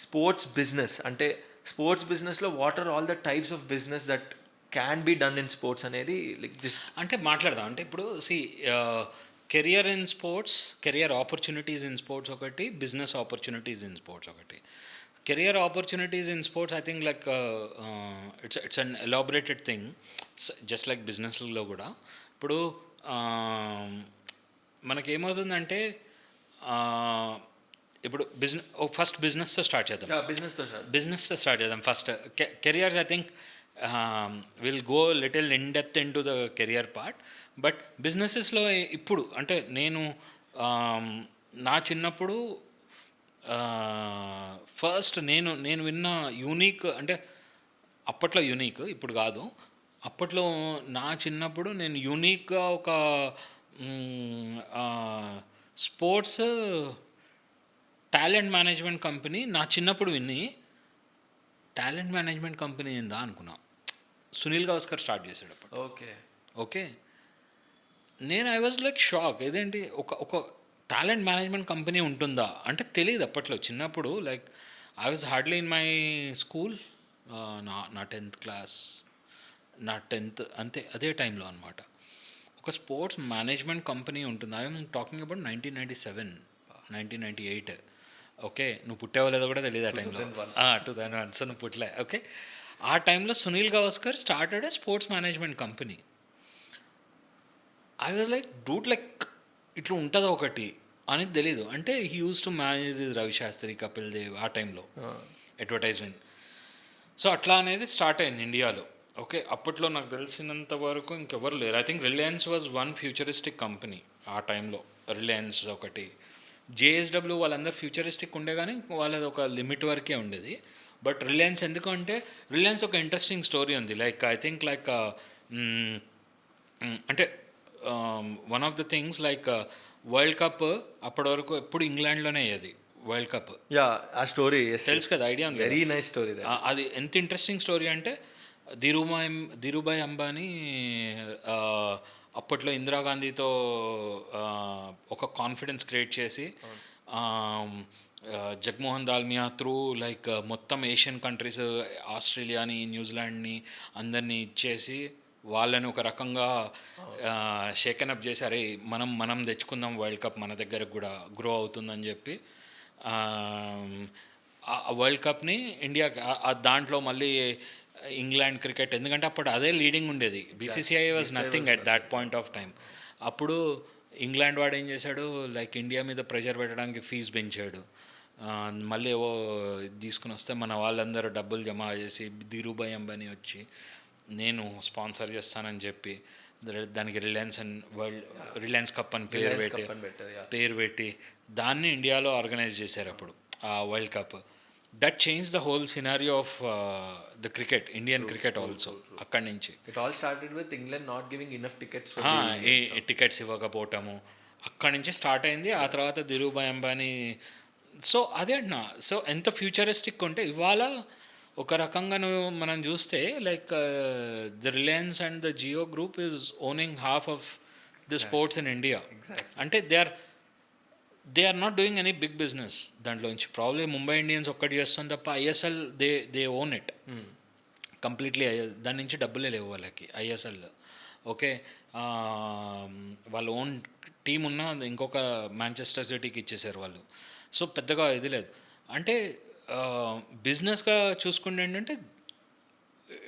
Sports business అంటే sports బిజినెస్లో what are all the types of business that can be done in sports అనేది like just. అంటే మాట్లాడదాం. అంటే ఇప్పుడు career in sports, career opportunities in sports ఒకటి, business opportunities in sports ఒకటి. Career opportunities in sports I think like it's an elaborated thing, just like బిజినెస్లో కూడా. ఇప్పుడు మనకేమవుతుందంటే ఇప్పుడు ఫస్ట్ బిజినెస్తో స్టార్ట్ చేద్దాం. బిజినెస్తో స్టార్ట్ చేద్దాం first. Careers I think will go little in depth into the career part. But బిజినెసెస్లో ఇప్పుడు అంటే నేను నా చిన్నప్పుడు ఫస్ట్ నేను విన్న యూనిక్, అంటే అప్పట్లో యూనిక్, ఇప్పుడు కాదు, అప్పట్లో నా చిన్నప్పుడు నేను యూనిక్గా ఒక స్పోర్ట్స్ టాలెంట్ మేనేజ్మెంట్ కంపెనీ నా చిన్నప్పుడు విని, టాలెంట్ మేనేజ్మెంట్ కంపెనీ ఏందా అనుకున్నా. సునీల్ గవాస్కర్ స్టార్ట్ చేశాడు అప్పుడు. ఓకే ఓకే, నేను ఐ వాజ్ లైక్ షాక్. ఏదేంటి ఒక టాలెంట్ మేనేజ్మెంట్ కంపెనీ ఉంటుందా అంటే తెలియదు అప్పట్లో. చిన్నప్పుడు like I was hardly in my school, నా 10th క్లాస్, నా 10th అంతే, అదే టైంలో అనమాట. ఒక స్పోర్ట్స్ మేనేజ్మెంట్ కంపెనీ ఉంటుంది. I'm talking about 1997, 1998. ఓకే, నువ్వు పుట్టావో లేదో కూడా తెలియదు ఆ టైంలో. 2001, సో నువ్వు పుట్టలే. ఓకే, ఆ టైంలో Sunil Gavaskar started a sports management company. I was like dude, like ఇట్లా ఉంటుందో ఒకటి అనేది తెలీదు. అంటే he use to manage Ravi Shastri, Kapil Dev ఆ టైంలో అడ్వర్టైజ్మెంట్. సో అట్లా అనేది స్టార్ట్ అయింది ఇండియాలో. ఓకే, అప్పట్లో నాకు తెలిసినంత వరకు ఇంకెవరు లేరు. I think Reliance was one futuristic company ఆ టైంలో. రిలయన్స్ ఒకటి, జేఎస్డబ్ల్యూ వాళ్ళందరూ ఫ్యూచరిస్టిక్ ఉండే, కానీ వాళ్ళది ఒక లిమిట్ వరకే ఉండేది. బట్ రిలయన్స్ ఎందుకు అంటే, రిలయన్స్ ఒక ఇంట్రెస్టింగ్ స్టోరీ ఉంది. లైక్ ఐ థింక్ లైక్ అంటే one of the things like world cup అప్పటి వరకు ఎప్పుడు ఇంగ్లాండ్లోనే అయ్యేది వరల్డ్ కప్. యా, ఆ స్టోరీ తెలుసు కదా, ఐడియా ఉంది. Very nice story. అది ఎంత ఇంట్రెస్టింగ్ స్టోరీ అంటే, ధీరుభాయ్ అంబానీ అప్పట్లో ఇందిరాగాంధీతో ఒక కాన్ఫిడెన్స్ క్రియేట్ చేసి, జగ్మోహన్ దాల్మియా త్రూ లైక్ మొత్తం ఏషియన్ కంట్రీస్, ఆస్ట్రేలియాని, న్యూజిలాండ్ని అందరినీ ఇచ్చేసి వాళ్ళని ఒక రకంగా షేకెన్ అప్ చేసి, అరే మనం తెచ్చుకుందాం వరల్డ్ కప్, మన దగ్గరకు కూడా గ్రో అవుతుందని చెప్పి ఆ వరల్డ్ కప్ని ఇండియా దాంట్లో మళ్ళీ ఇంగ్లాండ్ క్రికెట్, ఎందుకంటే అప్పుడు అదే లీడింగ్ ఉండేది. BCCI was nothing at that point of time. అప్పుడు ఇంగ్లాండ్ వాడు ఏం చేశాడు, లైక్ ఇండియా మీద ప్రెషర్ పెట్టడానికి ఫీజు పెంచాడు. మళ్ళీ ఏవో తీసుకుని వస్తే మన వాళ్ళందరూ డబ్బులు జమ చేసి, ధీరుభాయ్ అంబానీ వచ్చి నేను స్పాన్సర్ చేస్తానని చెప్పి దానికి రిలయన్స్ కప్ అని పేరు పెట్టి దాన్ని ఇండియాలో ఆర్గనైజ్ చేశారు అప్పుడు ఆ world cup. That change the whole scenario of the cricket, Indian cricket also. అక్కడి నుంచి it all started with England not giving enough tickets, tickets ఇవ్వకపోవటము అక్కడి నుంచి స్టార్ట్ అయింది. ఆ తర్వాత ధీరుభాయ్ అంబానీ. సో అదే అన్నా, సో ఎంత ఫ్యూచరిస్టిక్ ఉంటే ఇవాళ ఒక రకంగా మనం చూస్తే like the Reliance and the Jio group is owning half of the sports in India. అంటే they are not doing any big business దాంట్లో నుంచి. ప్రాబ్లమ్ ముంబై ఇండియన్స్ ఒక్కటి చేస్తుంది తప్ప ISL they own it completely. దాని నుంచి డబ్బులే లేవు వాళ్ళకి ఐఎస్ఎల్. ఓకే, వాళ్ళ ఓన్ టీం ఉన్న ఇంకొక మాంచెస్టర్ సిటీకి ఇచ్చేసారు వాళ్ళు. సో పెద్దగా ఇది లేదు. అంటే బిజినెస్గా చూసుకుంటే ఏంటంటే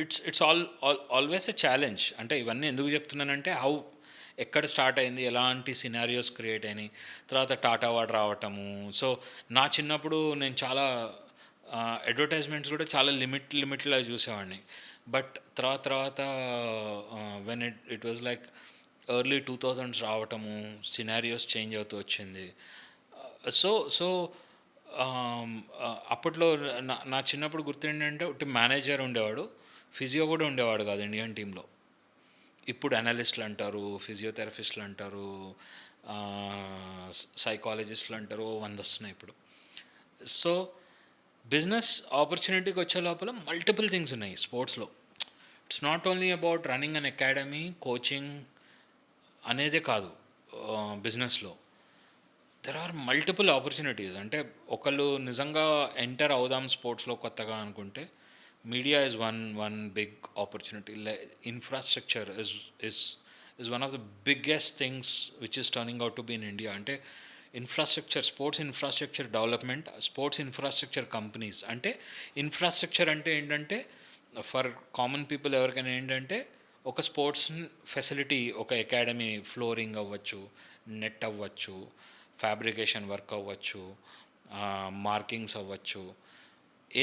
ఇట్స్ ఆల్వేస్ ఎ ఛాలెంజ్. అంటే ఇవన్నీ ఎందుకు చెప్తున్నానంటే, ఎక్కడ స్టార్ట్ అయింది, ఎలాంటి సినారియోస్ క్రియేట్ అయినాయి, తర్వాత టాటా వాడు రావటము. సో నా చిన్నప్పుడు నేను చాలా అడ్వర్టైజ్మెంట్స్ కూడా చాలా లిమిట్లో చూసేవాడిని. బట్ తర్వాత when it was like early 2000s రావటము, సినారియోస్ చేంజ్ అవుతూ వచ్చింది. సో అప్పట్లో నా చిన్నప్పుడు గుర్తుండే ఒకటి మేనేజర్ ఉండేవాడు, ఫిజియో కూడా ఉండేవాడు కాదు ఇండియన్ టీంలో. ఇప్పుడు అనలిస్టులు అంటారు, ఫిజియోథెరపిస్టులు అంటారు, సైకాలజిస్టులు అంటారు, 100 వస్తున్నాయి ఇప్పుడు. సో బిజినెస్ ఆపర్చునిటీకి వచ్చే లోపల మల్టిపుల్ థింగ్స్ ఉన్నాయి స్పోర్ట్స్లో. It's not only about running an academy, coaching అనేదే కాదు బిజినెస్లో. There are multiple opportunities. అంటే ఒకళ్ళు నిజంగా ఎంటర్ అవుదాం స్పోర్ట్స్లో కొత్తగా అనుకుంటే media is one big opportunity. Infrastructure is one of the biggest things which is turning out to be in India. అంటే infrastructure, sports infrastructure development, sports infrastructure companies. అంటే infrastructure అంటే ఏంటంటే ఫర్ కామన్ పీపుల్ ఎవరికైనా ఏంటంటే ఒక sports facility, ఒక academy, flooring అవ్వచ్చు, net అవ్వచ్చు, ఫ్యాబ్రికేషన్ వర్క్ అవ్వచ్చు, మార్కింగ్స్ అవ్వచ్చు,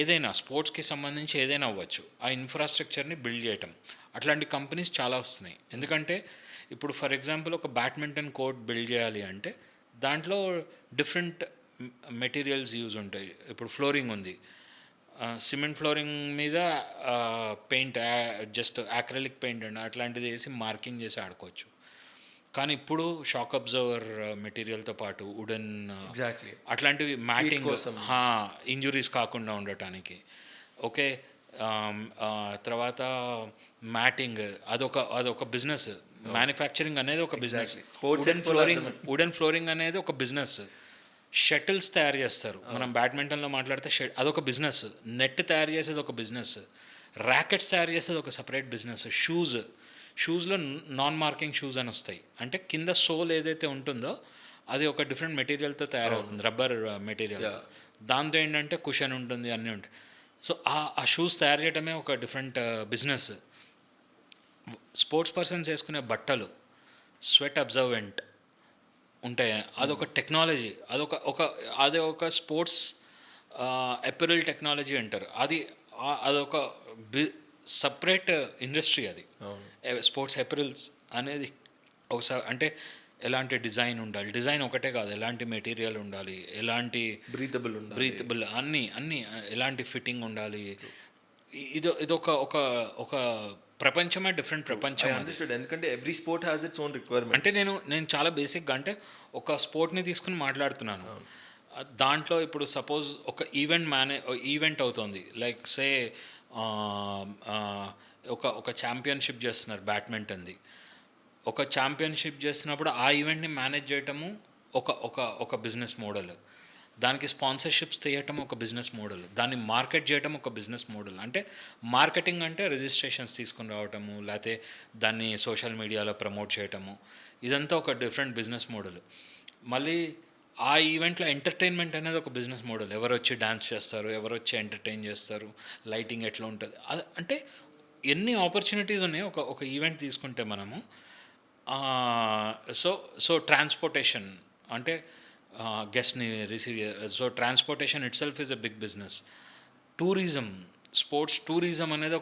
ఏదైనా స్పోర్ట్స్కి సంబంధించి ఏదైనా అవ్వచ్చు. ఆ ఇన్ఫ్రాస్ట్రక్చర్ని బిల్డ్ చేయటం, అట్లాంటి కంపెనీస్ చాలా వస్తున్నాయి. ఎందుకంటే ఇప్పుడు ఫర్ ఎగ్జాంపుల్ ఒక బ్యాడ్మింటన్ కోర్ట్ బిల్డ్ చేయాలి అంటే దాంట్లో డిఫరెంట్ మెటీరియల్స్ యూజ్ ఉంటాయి. ఇప్పుడు ఫ్లోరింగ్ ఉంది, సిమెంట్ ఫ్లోరింగ్ మీద పెయింట్, జస్ట్ యాక్రిలిక్ పెయింట్ అండి అట్లాంటిది వేసి మార్కింగ్ చేసి ఆడుకోవచ్చు. కానీ ఇప్పుడు షాక్ అబ్జర్వర్ మెటీరియల్తో పాటు వుడెన్ ఎగ్జాక్ట్లీ అట్లాంటివి, మ్యాటింగ్, కోసం. ఇంజురీస్ కాకుండా ఉండటానికి. ఓకే, తర్వాత మ్యాటింగ్ అదొక బిజినెస్. మ్యానుఫ్యాక్చరింగ్ అనేది ఒక బిజినెస్. Sports వుడెన్ ఫ్లోరింగ్ అనేది ఒక బిజినెస్. షటిల్స్ తయారు చేస్తారు, మనం బ్యాడ్మింటన్లో మాట్లాడితే అదొక బిజినెస్. నెట్ తయారు చేసేది ఒక బిజినెస్. ర్యాకెట్స్ తయారు చేసేది ఒక సపరేట్ బిజినెస్. షూస్లో నాన్ మార్కింగ్ షూస్ అని వస్తాయి. అంటే కింద సోల్ ఏదైతే ఉంటుందో అది ఒక డిఫరెంట్ మెటీరియల్తో తయారవుతుంది, రబ్బర్ మెటీరియల్స్. దాంతో ఏంటంటే కుషన్ ఉంటుంది, అన్నీ ఉంటాయి. సో ఆ షూస్ తయారు చేయడమే ఒక డిఫరెంట్ బిజినెస్. స్పోర్ట్స్ పర్సన్స్ వేసుకునే బట్టలు స్వెట్ అబ్జర్వెంట్ ఉంటాయి, అదొక టెక్నాలజీ. అదొక స్పోర్ట్స్ అపెరల్ టెక్నాలజీ అంటారు. అదొక సపరేట్ ఇండస్ట్రీ అది. స్పోర్ట్స్ అపెరల్స్ అనేది అంటే ఎలాంటి డిజైన్ ఉండాలి, డిజైన్ ఒకటే కాదు, ఎలాంటి మెటీరియల్ ఉండాలి, ఎలాంటి బ్రీతబుల్ అన్నీ ఎలాంటి ఫిట్టింగ్ ఉండాలి. ఇదొక ఒక ప్రపంచమే, డిఫరెంట్ ప్రపంచం. ఎందుకంటే every sport has its own requirement. అంటే నేను చాలా బేసిక్గా అంటే ఒక స్పోర్ట్ని తీసుకుని మాట్లాడుతున్నాను. దాంట్లో ఇప్పుడు సపోజ్ ఒక ఈవెంట్ అవుతుంది, లైక్ సే ఒక ఛాంపియన్షిప్ చేస్తున్నారు బ్యాడ్మింటన్ది. ఒక ఛాంపియన్షిప్ చేస్తున్నప్పుడు ఆ ఈవెంట్ని మేనేజ్ చేయటము ఒక బిజినెస్ మోడల్. దానికి స్పాన్సర్షిప్స్ తీయటం ఒక బిజినెస్ మోడల్. దాన్ని మార్కెట్ చేయటం ఒక బిజినెస్ మోడల్. అంటే మార్కెటింగ్ అంటే రిజిస్ట్రేషన్స్ తీసుకుని రావటము, లేకపోతే దాన్ని సోషల్ మీడియాలో ప్రమోట్ చేయటము, ఇదంతా ఒక డిఫరెంట్ బిజినెస్ మోడల్. మళ్ళీ ఆ ఈవెంట్లో ఎంటర్టైన్మెంట్ అనేది ఒక బిజినెస్ మోడల్. ఎవరు వచ్చి డ్యాన్స్ చేస్తారు, ఎవరు వచ్చి ఎంటర్టైన్ చేస్తారు, లైటింగ్ ఎట్లా ఉంటుంది, అంటే ఎన్ని ఆపర్చునిటీస్ ఉన్నాయి ఒక ఈవెంట్ తీసుకుంటే మనము. సో ట్రాన్స్పోర్టేషన్ అంటే గెస్ట్ని receive so transportation itself is a big business. Tourism, sports tourism అనేది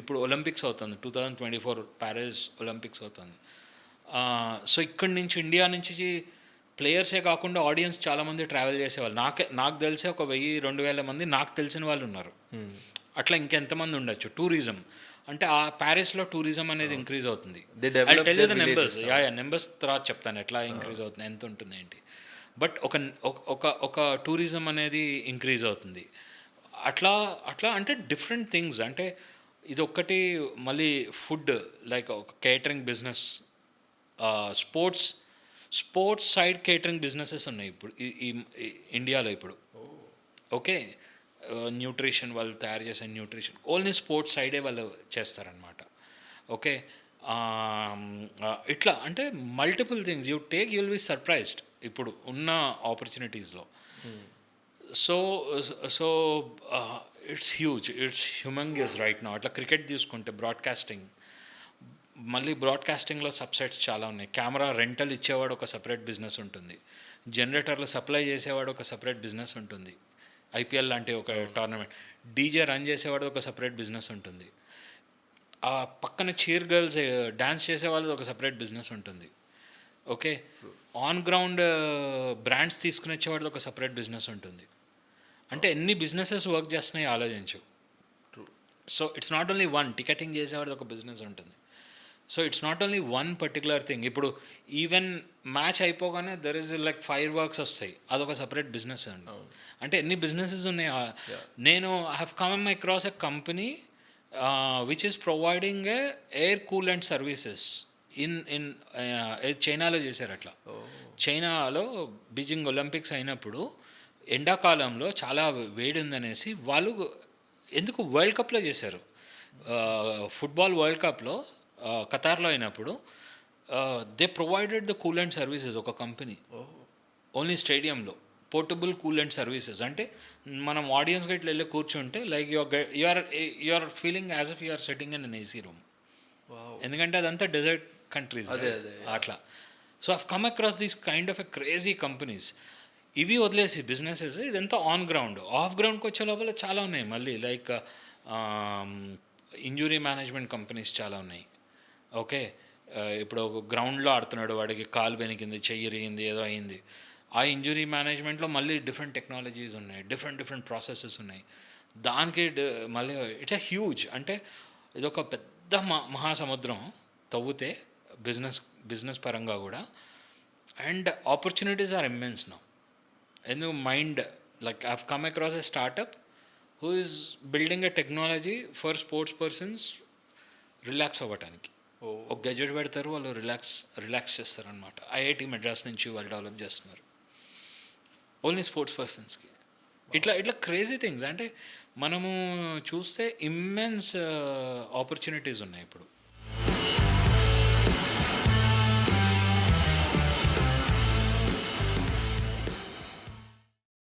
ఇప్పుడు ఒలింపిక్స్ అవుతుంది, 2024 ప్యారిస్ ఒలింపిక్స్ అవుతుంది. సో ఇక్కడి నుంచి ఇండియా నుంచి ప్లేయర్సే కాకుండా ఆడియన్స్ చాలామంది ట్రావెల్ చేసేవాళ్ళు. నాకు తెలిసే ఒక 1000-2000 మంది నాకు తెలిసిన వాళ్ళు ఉన్నారు. అట్లా ఇంకెంతమంది ఉండొచ్చు. టూరిజం అంటే ఆ ప్యారిస్లో టూరిజం అనేది ఇంక్రీజ్ అవుతుంది. నెంబర్స్ తర్వాత చెప్తాను ఎట్లా ఇంక్రీజ్ అవుతుంది, ఎంత ఉంటుంది ఏంటి. బట్ ఒక టూరిజం అనేది ఇంక్రీజ్ అవుతుంది. అట్లా అంటే డిఫరెంట్ థింగ్స్. అంటే ఇది ఒక్కటి. మళ్ళీ ఫుడ్, లైక్ ఒక catering business, sports side catering businesses ఉన్నాయి ఇప్పుడు ఈ ఇండియాలో ఇప్పుడు. ఓకే, న్యూట్రిషన్, వాళ్ళు తయారు చేసే న్యూట్రిషన్ ఓన్లీ స్పోర్ట్స్ సైడే వాళ్ళు చేస్తారనమాట. ఓకే, ఇట్లా అంటే multiple things you will be surprised ఇప్పుడు ఉన్న ఆపర్చునిటీస్లో. So it's huge, it's humongous right now. అట్లా క్రికెట్ తీసుకుంటే బ్రాడ్కాస్టింగ్, మళ్ళీ బ్రాడ్కాస్టింగ్లో సబ్సెట్స్ చాలా ఉన్నాయి. కెమెరా రెంటల్ ఇచ్చేవాడు ఒక సపరేట్ బిజినెస్ ఉంటుంది, జనరేటర్లు సప్లై చేసేవాడు ఒక సపరేట్ బిజినెస్ ఉంటుంది, ఐపీఎల్ లాంటి ఒక టోర్నమెంట్ డీజే రన్ చేసేవాడు ఒక సపరేట్ బిజినెస్ ఉంటుంది, ఆ పక్కన చీర్ గర్ల్స్ డ్యాన్స్ చేసేవాళ్ళది ఒక సపరేట్ బిజినెస్ ఉంటుంది. ఓకే, ఆన్ గ్రౌండ్ బ్రాండ్స్ తీసుకుని వచ్చేవాడిది ఒక సపరేట్ బిజినెస్ ఉంటుంది. అంటే ఎన్ని బిజినెసెస్ వర్క్ చేస్తున్నాయి ఆలోచించు. So it's not only one. Ticketing చేసేవాడిది ఒక బిజినెస్ ఉంటుంది. So it's not only one particular thing. ఇప్పుడు ఈవెన్ మ్యాచ్ అయిపోగానే there is like fireworks వస్తాయి, అదొక సపరేట్ బిజినెస్ అండి. అంటే ఎన్ని బిజినెసెస్ ఉన్నాయి. నేను I have come across a company which is providing air coolant services in చైనాలో చేశారు అట్లా. చైనాలో బీజింగ్ ఒలింపిక్స్ అయినప్పుడు ఎండాకాలంలో చాలా వేడి ఉందనేసి వాళ్ళు ఎందుకు వరల్డ్ కప్లో చేశారు. ఫుట్బాల్ వరల్డ్ కప్లో ఖతార్లో అయినప్పుడు they provided the cooling services, ఒక కంపెనీ ఓన్లీ స్టేడియంలో పోర్టబుల్ కూల్ అండ్ సర్వీసెస్. అంటే మనం ఆడియన్స్ గట్ల వెళ్ళి కూర్చుంటే like you're feeling as if you're sitting in an AC room. ఎందుకంటే అదంతా డెజర్ట్ కంట్రీస్ అట్లా. So I've come across these kind of a crazy companies. ఇవి వదిలేసి బిజినెసెస్ ఇదంతా ఆన్ గ్రౌండ్. ఆఫ్ గ్రౌండ్కి వచ్చే లోపల చాలా ఉన్నాయి మళ్ళీ, లైక్ ఇంజురీ మేనేజ్మెంట్ కంపెనీస్ చాలా ఉన్నాయి. ఓకే, ఇప్పుడు ఒక గ్రౌండ్లో ఆడుతున్నాడు, వాడికి కాలు బెనికింది, చెయ్యి ఇరిగింది, ఏదో అయింది. ఆ ఇంజురీ మేనేజ్మెంట్లో మళ్ళీ డిఫరెంట్ టెక్నాలజీస్ ఉన్నాయి, డిఫరెంట్ ప్రాసెసెస్ ఉన్నాయి. దానికి మళ్ళీ ఇట్స్ ఎ హ్యూజ్, అంటే ఇదొక పెద్ద మహాసముద్రం తవ్వుతే బిజినెస్ పరంగా కూడా. And opportunities are immense now. ఎందుకు mind like I have come across a startup who is building a technology for sports persons relax అవ్వటానికి. ఒక గెజెట్ పెడతారు, వాళ్ళు రిలాక్స్ చేస్తారు అనమాట. ఐఐటి మెడ్రాస్ నుంచి వాళ్ళు డెవలప్ చేస్తున్నారు ఓన్లీ స్పోర్ట్స్ పర్సన్స్కి. ఇట్లా క్రేజీ థింగ్స్. అంటే మనము చూస్తే ఇమ్మెన్స్ ఆపర్చునిటీస్ ఉన్నాయి ఇప్పుడు.